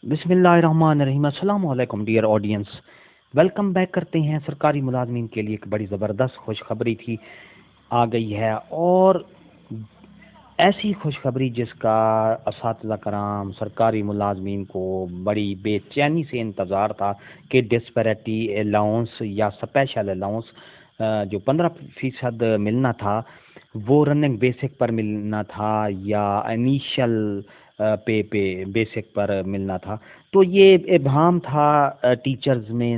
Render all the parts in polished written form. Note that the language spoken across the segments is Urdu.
بسم اللہ الرحمن الرحیم۔ السلام علیکم ڈیئر آڈینس، ویلکم بیک کرتے ہیں۔ سرکاری ملازمین کے لیے ایک بڑی زبردست خوشخبری تھی آ گئی ہے، اور ایسی خوشخبری جس کا اساتذہ کرام سرکاری ملازمین کو بڑی بے چینی سے انتظار تھا کہ ڈسپیرٹی الاؤنس یا اسپیشل الاؤنس جو 15% ملنا تھا وہ رننگ بیسک پر ملنا تھا یا انیشل پے بیسک پر ملنا تھا۔ تو یہ ابہام تھا ٹیچرز میں،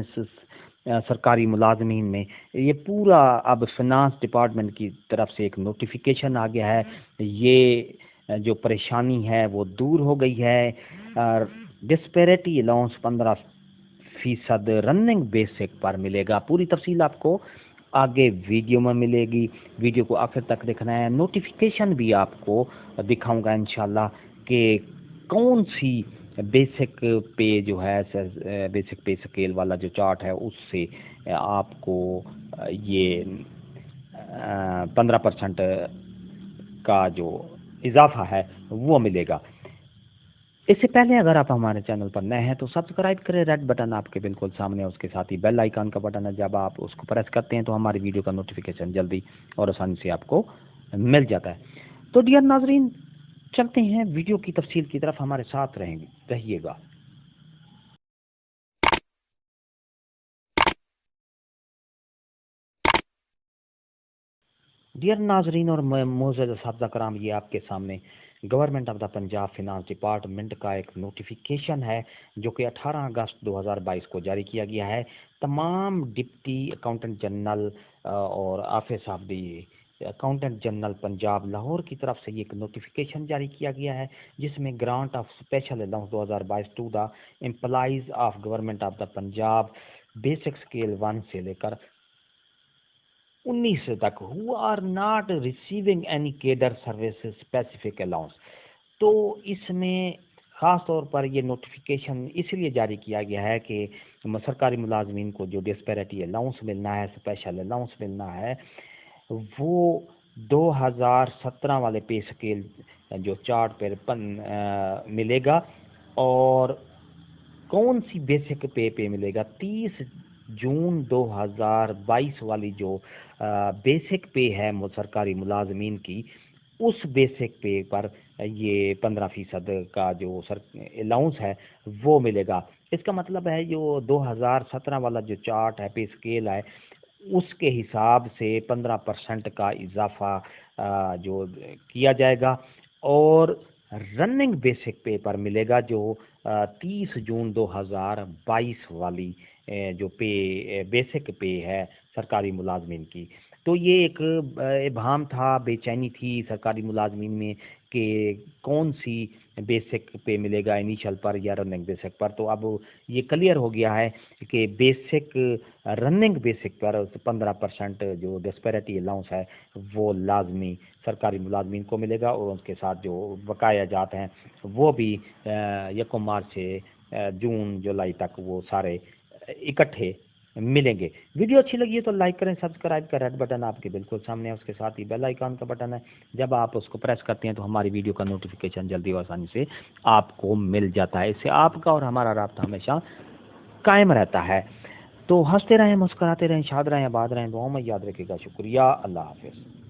سرکاری ملازمین میں۔ یہ پورا اب فنانس ڈپارٹمنٹ کی طرف سے ایک نوٹیفیکیشن آ گیا ہے، یہ جو پریشانی ہے وہ دور ہو گئی ہے۔ ڈسپیرٹی الاؤنس 15% رننگ بیسک پر ملے گا۔ پوری تفصیل آپ کو آگے ویڈیو میں ملے گی، ویڈیو کو آخر تک دیکھنا ہے۔ نوٹیفیکیشن بھی آپ کو دکھاؤں گا انشاءاللہ کہ کون سی بیسک پے جو ہے، بیسک پے سکیل والا جو چارٹ ہے اس سے آپ کو یہ 15% کا جو اضافہ ہے وہ ملے گا۔ اس سے پہلے اگر آپ ہمارے چینل پر نئے ہیں تو سبسکرائب کریں، ریڈ بٹن آپ کے بالکل سامنے ہے، اس کے ساتھ ہی بیل آئیکن کا بٹن ہے، جب آپ اس کو پریس کرتے ہیں تو ہماری ویڈیو کا نوٹیفیکیشن جلدی اور آسانی سے آپ کو مل جاتا ہے۔ تو ڈیئر ناظرین، چلتے ہیں ویڈیو کی تفصیل کی طرف، ہمارے ساتھ رہیے گا۔ ڈیئر ناظرین اور معزز اساتذہ کرام، یہ آپ کے سامنے government of the Punjab finance department کا ایک نوٹیفیکیشن ہے جو کہ 18 اگست 2022 کو جاری کیا گیا ہے۔ تمام ڈپٹی اکاؤنٹنٹ جنرل اور office of the accountant general Punjab Lahore کی طرف سے یہ ایک نوٹیفیکیشن جاری کیا گیا ہے، جس میں grant of special allowance 2022 to the employees of government of the Punjab basic scale 1 سے لے کر 19 تک who are not receiving any cadre services specific allowance۔ تو اس میں خاص طور پر یہ نوٹیفیکیشن اس لیے جاری کیا گیا ہے کہ سرکاری ملازمین کو جو ڈسپیرٹی الاؤنس ملنا ہے، اسپیشل الاؤنس ملنا ہے، وہ 2017 والے پے سکیل جو چارٹ پر ملے گا۔ اور کون سی بیسک پے ملے گا؟ 30 جون 2022 والی جو بیسک پے ہے سرکاری ملازمین کی، اس بیسک پے پر یہ 15% کا جو الاؤنس ہے وہ ملے گا۔ اس کا مطلب ہے جو 2017 والا جو چارٹ ہے، پے سکیل ہے، اس کے حساب سے 15% کا اضافہ جو کیا جائے گا، اور رننگ بیسک پے پر ملے گا جو 30 جون 2022 والی جو بیسک پے ہے سرکاری ملازمین کی۔ تو یہ ایک ابہام تھا، بے چینی تھی سرکاری ملازمین میں کہ کون سی بیسک پے ملے گا، انیشل پر یا رننگ بیسک پر۔ تو اب یہ کلیئر ہو گیا ہے کہ رننگ بیسک پر 15% جو ڈسپیرٹی الاؤنس ہے وہ لازمی سرکاری ملازمین کو ملے گا، اور اس کے ساتھ جو بقایا جات ہیں وہ بھی 1 مارچ سے جون جولائی تک وہ سارے اکٹھے ملیں گے۔ ویڈیو اچھی لگی ہے تو لائک کریں، سبسکرائب کا ریڈ بٹن آپ کے بالکل سامنے ہے، اس کے ساتھ ہی بیل آئیکن کا بٹن ہے، جب آپ اس کو پریس کرتے ہیں تو ہماری ویڈیو کا نوٹیفیکیشن جلدی اور آسانی سے آپ کو مل جاتا ہے۔ اس سے آپ کا اور ہمارا رابطہ ہمیشہ قائم رہتا ہے۔ تو ہنستے رہیں، مسکراتے رہیں، شاد رہیں، آباد رہیں، دعاؤں میں یاد رکھے گا۔ شکریہ، اللہ حافظ۔